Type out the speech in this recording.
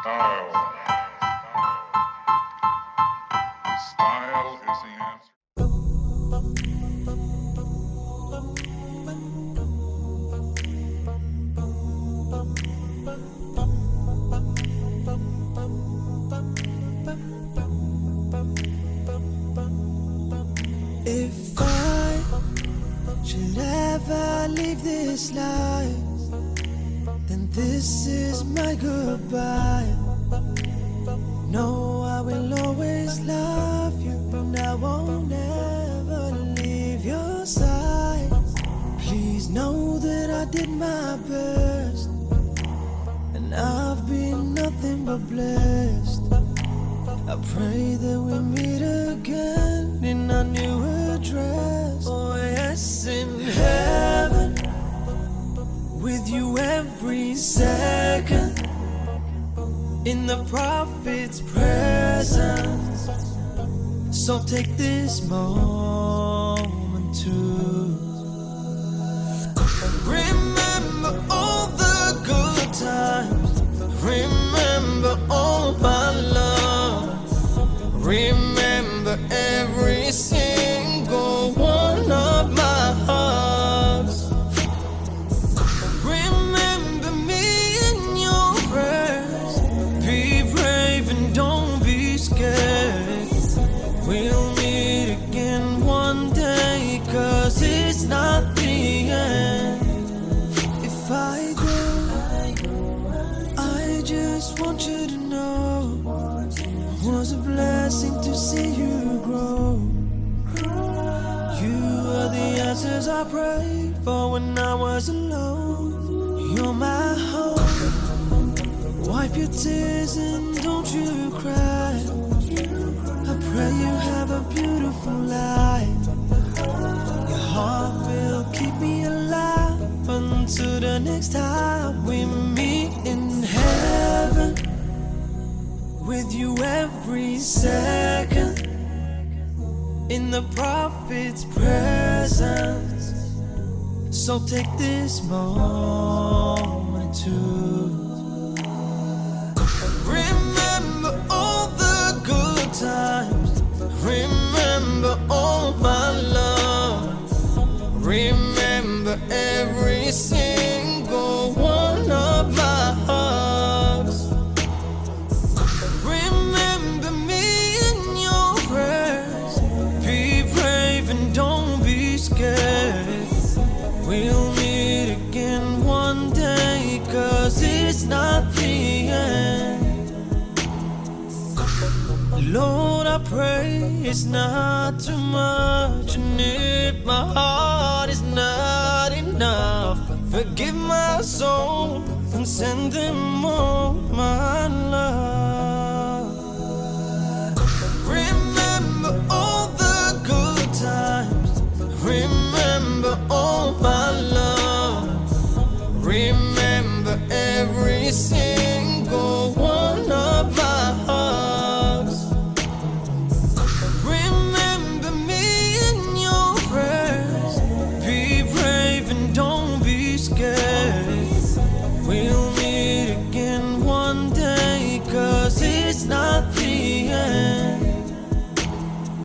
Style. Style is the answer. If I should ever leave this life, then this is my goodbye. No, I will always love you, and I won't ever leave your side. Please know that I did my best, and I've been nothing but blessed. I pray that we meet again in our new address. Oh yes, in heaven, with you every second, in the prophet's presence. So take this moment to remember all the good times, remember all my love, remember every single one of my hugs. Remember me in your prayers. Be brave and don't be scared. We'll meet again one day, 'cause it's not the end. If I go, I just want you to know it was a blessing to see you grow. You are the answers I prayed for when I was alone. You're my hope. Wipe your tears and don't you cry. I pray you have a beautiful life. Your heart will keep me alive until the next time we meet in heaven, with you every second, in the prophet's presence. So take this moment to remember all the good times, remember all my love, remember every single one of my hugs. Remember me in your prayers. Be brave and don't be scared. We'll meet again one day, 'cause it's not the end. Lord, I pray it's not too much, and if my heart is not enough, forgive my soul and send them all my love. Remember all the good times, remember all my love, remember every single